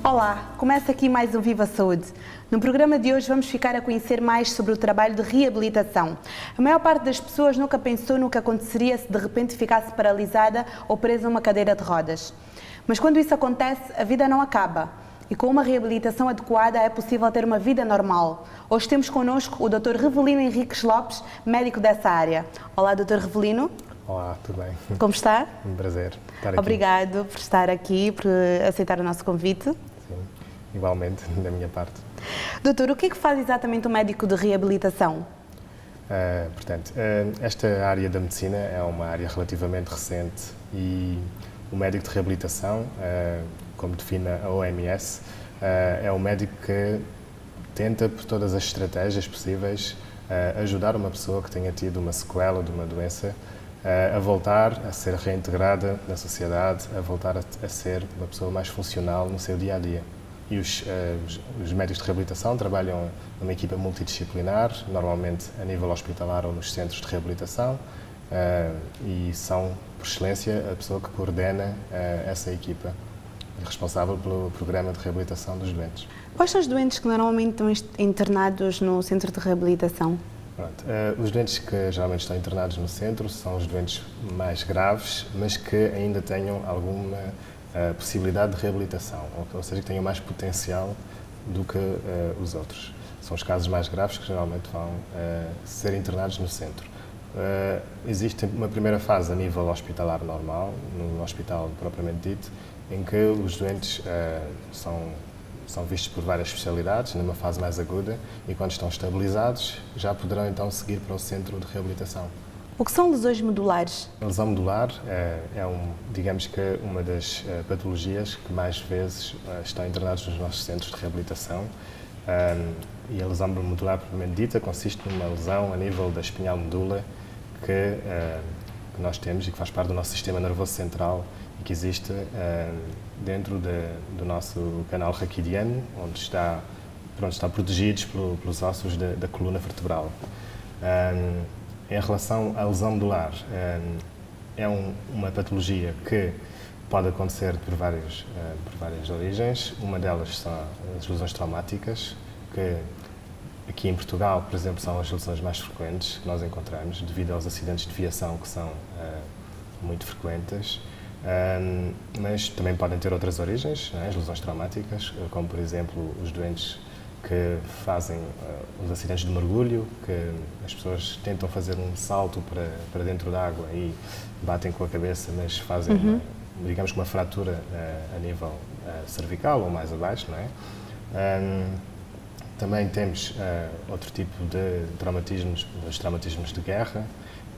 Olá, começa aqui mais um Viva Saúde. No programa de hoje vamos ficar a conhecer mais sobre o trabalho de reabilitação. A maior parte das pessoas nunca pensou no que aconteceria se de repente ficasse paralisada ou presa a uma cadeira de rodas. Mas quando isso acontece, a vida não acaba. E com uma reabilitação adequada é possível ter uma vida normal. Hoje temos connosco o Dr. Revelino Henriques Lopes, médico dessa área. Olá, Dr. Revelino. Olá, tudo bem? Como está? Um prazer estar aqui. Obrigado por estar aqui, por aceitar o nosso convite. Sim, igualmente, da minha parte. Doutor, o que é que faz exatamente um médico de reabilitação? Esta área da medicina é uma área relativamente recente e o médico de reabilitação, como define a OMS, é o médico que tenta, por todas as estratégias possíveis, ajudar uma pessoa que tenha tido uma sequela de uma doença a voltar a ser reintegrada na sociedade, a voltar a ser uma pessoa mais funcional no seu dia-a-dia. E os médicos de reabilitação trabalham numa equipa multidisciplinar, normalmente a nível hospitalar ou nos centros de reabilitação, e são, por excelência, a pessoa que coordena essa equipa, responsável pelo programa de reabilitação dos doentes. Quais são os doentes que normalmente estão internados no centro de reabilitação? Pronto, os doentes que geralmente estão internados no centro são os doentes mais graves, mas que ainda tenham alguma possibilidade de reabilitação, ou seja, que tenham mais potencial do que os outros. São os casos mais graves que geralmente vão ser internados no centro. Existe uma primeira fase a nível hospitalar normal, no hospital propriamente dito, em que os doentes são vistos por várias especialidades, numa fase mais aguda, e quando estão estabilizados, já poderão então seguir para o centro de reabilitação. O que são lesões medulares? A lesão medular digamos que uma das patologias que mais vezes estão internadas nos nossos centros de reabilitação. E a lesão medular, propriamente dita, consiste numa lesão a nível da espinhal medula que nós temos e que faz parte do nosso sistema nervoso central e que existe dentro do nosso canal raquidiano, onde estão protegidos pelos ossos da coluna vertebral. Em relação à lesão medular, é uma patologia que pode acontecer por várias origens. Uma delas são as lesões traumáticas, que aqui em Portugal, por exemplo, são as lesões mais frequentes que nós encontramos, devido aos acidentes de viação que são muito frequentes. Mas também podem ter outras origens, né, as lesões traumáticas, como por exemplo os doentes que fazem os acidentes de mergulho, que as pessoas tentam fazer um salto para dentro da água e batem com a cabeça, mas fazem, digamos que uma fratura a nível cervical ou mais abaixo, não é? Também temos outro tipo de traumatismos, os traumatismos de guerra,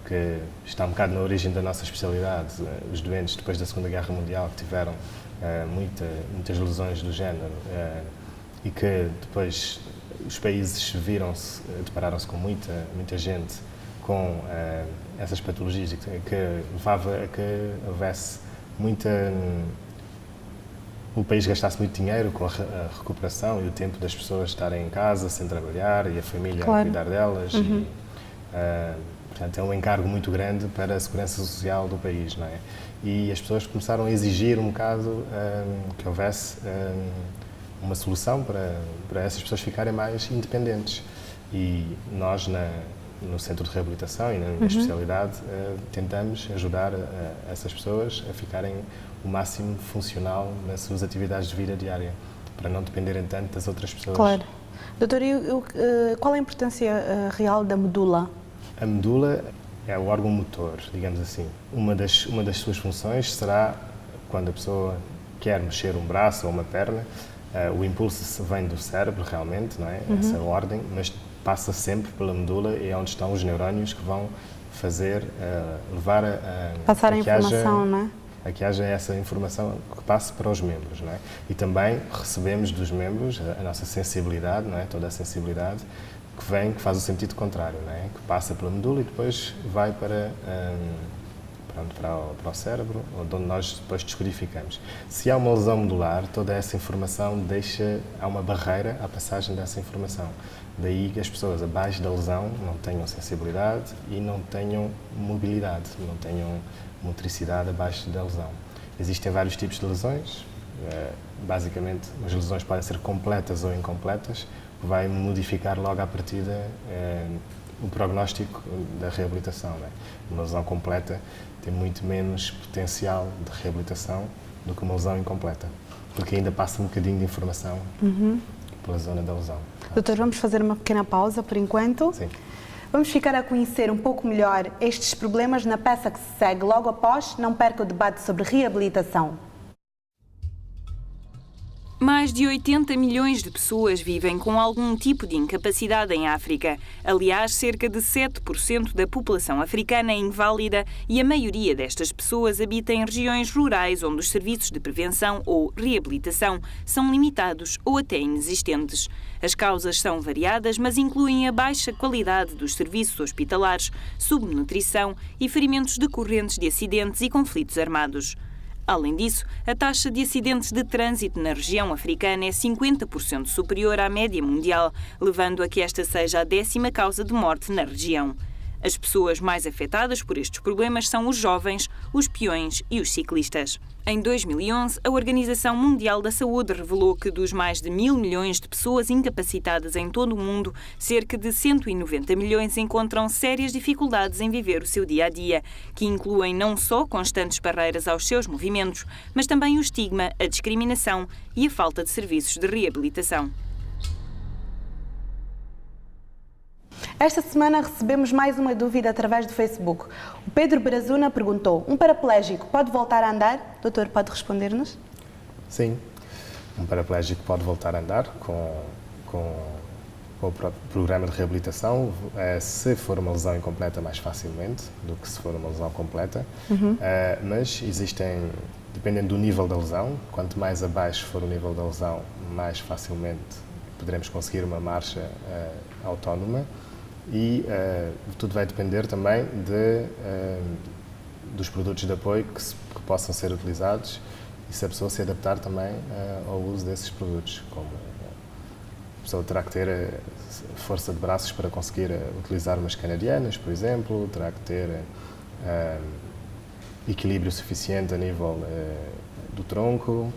que está um bocado na origem da nossa especialidade. Os doentes, depois da Segunda Guerra Mundial, que tiveram muitas lesões do género e que depois os países depararam-se com muita gente com essas patologias e que levava a que houvesse o país gastasse muito dinheiro com a recuperação e o tempo das pessoas estarem em casa sem trabalhar e a família a cuidar delas. Portanto, é um encargo muito grande para a segurança social do país, não é? E as pessoas começaram a exigir um bocado que houvesse uma solução para essas pessoas ficarem mais independentes. E nós, no Centro de Reabilitação e na minha especialidade, tentamos ajudar essas pessoas a ficarem o máximo funcional nas suas atividades de vida diária, para não dependerem tanto das outras pessoas. Claro. Doutor, qual a importância real da medula? A medula é o órgão motor, digamos assim. Uma das suas funções será, quando a pessoa quer mexer um braço ou uma perna, o impulso vem do cérebro realmente, não é? Essa ordem, mas passa sempre pela medula e é onde estão os neurónios que vão levar passar a informação, não é? A que haja essa informação que passe para os membros, não é? E também recebemos dos membros a nossa sensibilidade, não é? Toda a sensibilidade que faz o sentido contrário, não é? Que passa pela medula e depois vai para o cérebro, onde nós depois descodificamos. Se há uma lesão medular, toda essa informação há uma barreira à passagem dessa informação. Daí que as pessoas abaixo da lesão não tenham sensibilidade e não tenham mobilidade, não tenham motricidade abaixo da lesão. Existem vários tipos de lesões, Basicamente, as lesões podem ser completas ou incompletas, que vai modificar logo à partida o prognóstico da reabilitação. Né? Uma lesão completa tem muito menos potencial de reabilitação do que uma lesão incompleta, porque ainda passa um bocadinho de informação pela zona da lesão. Doutor, vamos fazer uma pequena pausa por enquanto. Sim. Vamos ficar a conhecer um pouco melhor estes problemas na peça que se segue logo após. Não perca o debate sobre reabilitação. Mais de 80 milhões de pessoas vivem com algum tipo de incapacidade em África. Aliás, cerca de 7% da população africana é inválida e a maioria destas pessoas habita em regiões rurais onde os serviços de prevenção ou reabilitação são limitados ou até inexistentes. As causas são variadas, mas incluem a baixa qualidade dos serviços hospitalares, subnutrição e ferimentos decorrentes de acidentes e conflitos armados. Além disso, a taxa de acidentes de trânsito na região africana é 50% superior à média mundial, levando a que esta seja a 10ª causa de morte na região. As pessoas mais afetadas por estes problemas são os jovens, os peões e os ciclistas. Em 2011, a Organização Mundial da Saúde revelou que dos mais de 1.000 milhões de pessoas incapacitadas em todo o mundo, cerca de 190 milhões encontram sérias dificuldades em viver o seu dia-a-dia, que incluem não só constantes barreiras aos seus movimentos, mas também o estigma, a discriminação e a falta de serviços de reabilitação. Esta semana recebemos mais uma dúvida através do Facebook. O Pedro Brazuna perguntou: um paraplégico pode voltar a andar? Doutor, pode responder-nos? Sim, um paraplégico pode voltar a andar com o programa de reabilitação, se for uma lesão incompleta mais facilmente do que se for uma lesão completa, mas existem, dependendo do nível da lesão, quanto mais abaixo for o nível da lesão, mais facilmente poderemos conseguir uma marcha autónoma. E tudo vai depender também dos produtos de apoio que possam ser utilizados e se a pessoa se adaptar também ao uso desses produtos, como a pessoa terá que ter força de braços para conseguir utilizar umas canadianas, por exemplo, terá que ter equilíbrio suficiente a nível do tronco,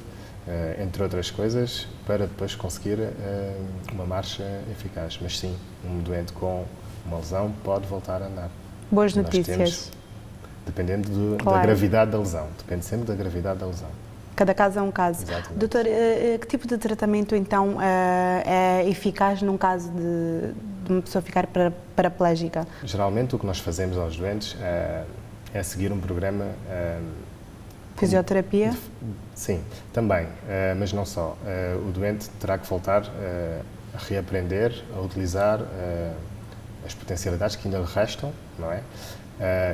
entre outras coisas, para depois conseguir uma marcha eficaz. Mas sim, um doente com uma lesão pode voltar a andar. Boas notícias. Dependendo da gravidade da lesão. Depende sempre da gravidade da lesão. Cada caso é um caso. Exatamente. Doutor, que tipo de tratamento então é eficaz num caso de uma pessoa ficar paraplégica? Geralmente o que nós fazemos aos doentes é seguir um programa... Fisioterapia? Sim, também, mas não só. O doente terá que voltar a reaprender, a utilizar as potencialidades que ainda lhe restam, não é?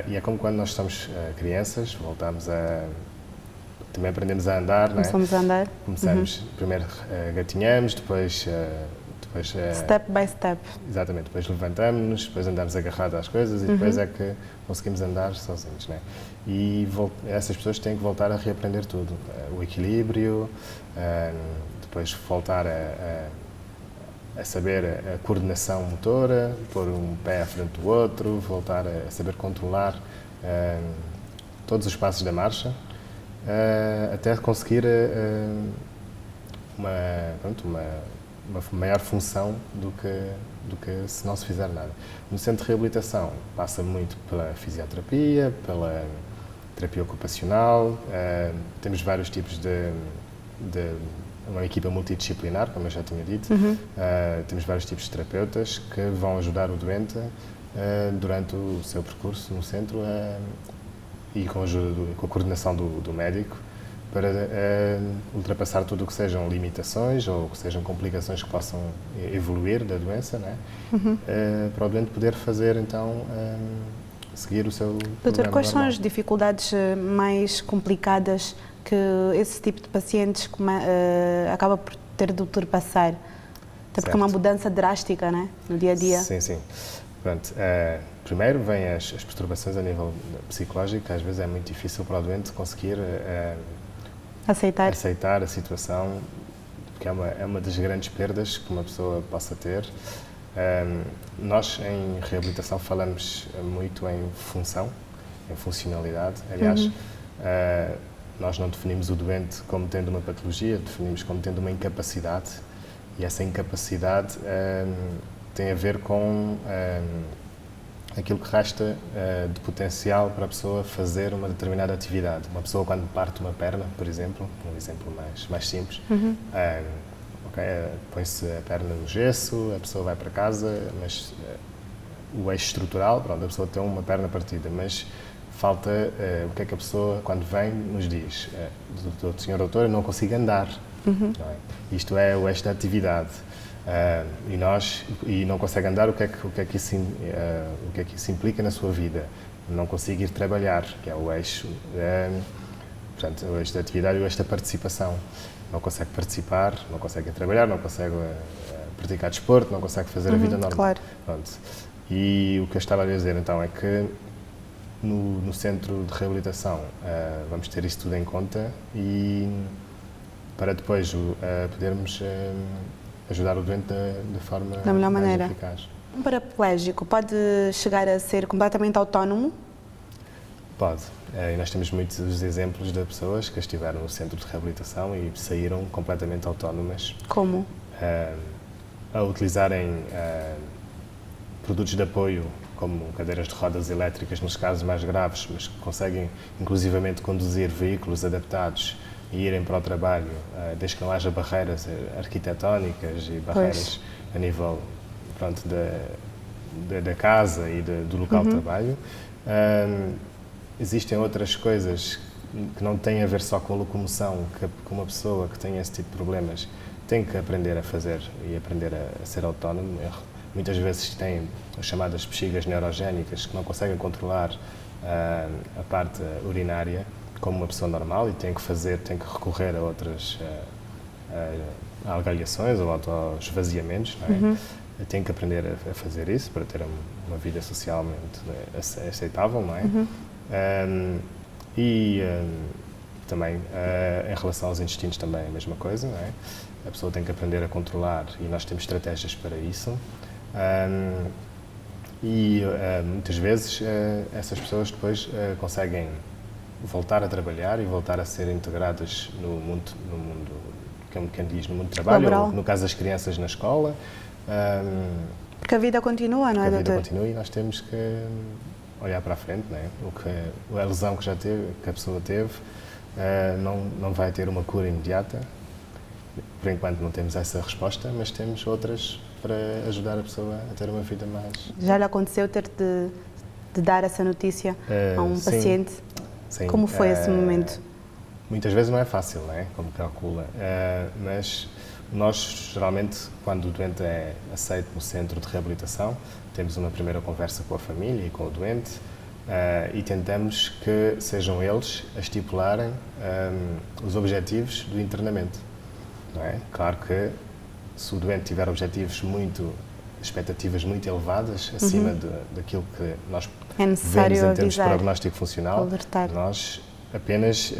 E é como quando nós somos crianças, voltamos também aprendemos a andar, não é? Começamos a andar. Começamos, primeiro gatinhamos, depois step by step. Exatamente, depois levantamos-nos, depois andamos agarrados às coisas e depois é que conseguimos andar sozinhos, não é? E essas pessoas têm que voltar a reaprender tudo, o equilíbrio, depois voltar a saber a coordenação motora, pôr um pé à frente do outro, voltar a saber controlar todos os passos da marcha, até conseguir uma maior função do que se não se fizer nada. No centro de reabilitação passa muito pela fisioterapia, pela terapia ocupacional, temos vários tipos de uma equipa multidisciplinar, como eu já tinha dito, temos vários tipos de terapeutas que vão ajudar o doente durante o seu percurso no centro e com a coordenação do médico para ultrapassar tudo o que sejam limitações ou que sejam complicações que possam evoluir da doença, não é? Para o doente poder fazer, então, seguir o seu Doutor, quais normal. são as dificuldades mais complicadas que esse tipo de pacientes acaba por ter de ultrapassar? Até porque é uma mudança drástica, né, no dia a dia. Sim, sim. Pronto, primeiro vêm as perturbações a nível psicológico, às vezes é muito difícil para o doente conseguir aceitar a situação, porque é uma das grandes perdas que uma pessoa possa ter. Nós, em reabilitação, falamos muito em função, em funcionalidade. Aliás, nós não definimos o doente como tendo uma patologia, definimos como tendo uma incapacidade, e essa incapacidade tem a ver com aquilo que resta de potencial para a pessoa fazer uma determinada atividade. Uma pessoa, quando parte uma perna, por exemplo, um exemplo mais simples, põe-se a perna no gesso, a pessoa vai para casa, mas o eixo estrutural, pronto, a pessoa tem uma perna partida, mas falta o que é que a pessoa, quando vem, nos diz. Senhor doutor, eu não consigo andar. Não é? Isto é o eixo da atividade. E não consegue andar, o que é que isso implica na sua vida? Não consigo ir trabalhar, que é o eixo, portanto, o eixo da atividade e o eixo da participação. Não consegue participar, não consegue ir trabalhar, não consegue praticar desporto, não consegue fazer a vida normal. Claro. Pronto. E o que eu estava a dizer então é que no centro de reabilitação vamos ter isso tudo em conta e para depois podermos ajudar o doente de forma da melhor mais maneira. eficaz. Um paraplégico pode chegar a ser completamente autónomo? Pode. E nós temos muitos exemplos de pessoas que estiveram no centro de reabilitação e saíram completamente autónomas. Como? A utilizarem produtos de apoio, como cadeiras de rodas elétricas nos casos mais graves, mas que conseguem inclusivamente conduzir veículos adaptados e irem para o trabalho, desde que não haja barreiras arquitetónicas e barreiras a nível da casa e do local de trabalho. Existem outras coisas que não têm a ver só com a locomoção, que uma pessoa que tem esse tipo de problemas tem que aprender a fazer e aprender a ser autónomo. Muitas vezes têm as chamadas bexigas neurogénicas que não conseguem controlar a parte urinária como uma pessoa normal e tem que recorrer a outras algalhações ou aos esvaziamentos, não é? Tem que aprender a fazer isso para ter uma vida socialmente aceitável, não é? Também em relação aos intestinos também é a mesma coisa, não é? A pessoa tem que aprender a controlar e nós temos estratégias para isso. Muitas vezes essas pessoas depois conseguem voltar a trabalhar e voltar a ser integradas no mundo como quem diz, no mundo do trabalho, laboral. Ou no caso das crianças na escola. Porque a vida continua, não é, doutor? A vida continua e nós temos que olhar para a frente, não é? A lesão que a pessoa teve, não vai ter uma cura imediata. Por enquanto não temos essa resposta, mas temos outras para ajudar a pessoa a ter uma vida mais... Já lhe aconteceu ter de dar essa notícia a um paciente? Sim. Como foi esse momento? Muitas vezes não é fácil, não é? Como calcula, mas nós geralmente, quando o doente é aceito no centro de reabilitação, temos uma primeira conversa com a família e com o doente e tentamos que sejam eles a estipularem os objetivos do internamento. Não é? Claro que se o doente tiver expectativas muito elevadas, acima daquilo que nós vemos em termos de prognóstico funcional, alertar. Nós apenas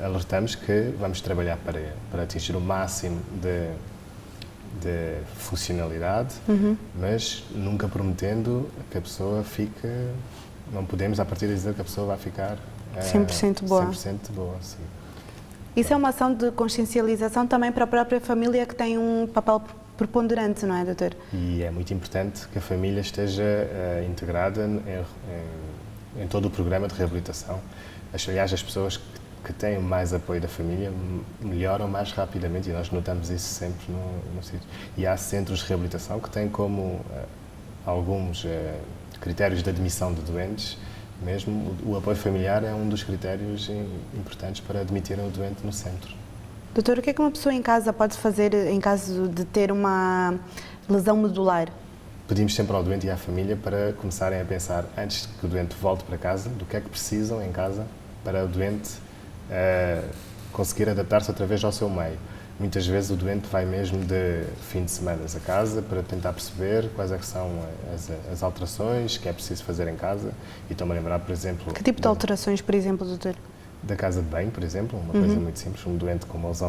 alertamos que vamos trabalhar para atingir o máximo de funcionalidade, mas nunca prometendo que a pessoa fique... Não podemos, a partir de dizer que a pessoa vai ficar 100% boa. 100% boa, sim. Isso é uma ação de consciencialização também para a própria família, que tem um papel preponderante, não é, doutor? E é muito importante que a família esteja integrada em todo o programa de reabilitação. Aliás, as pessoas que têm mais apoio da família melhoram mais rapidamente e nós notamos isso sempre no sítio. E há centros de reabilitação que têm como alguns critérios de admissão de doentes. Mesmo o apoio familiar é um dos critérios importantes para admitirem o doente no centro. Doutor, o que é que uma pessoa em casa pode fazer em caso de ter uma lesão medular? Pedimos sempre ao doente e à família para começarem a pensar, antes que o doente volte para casa, do que é que precisam em casa para o doente conseguir adaptar-se outra vez ao seu meio. Muitas vezes o doente vai mesmo de fim de semana a casa para tentar perceber quais é que são as alterações que é preciso fazer em casa. E estou-me a lembrar, por exemplo... Que tipo de alterações, por exemplo, doutor? Da casa de banho, por exemplo, uma coisa muito simples, um doente com uma lesão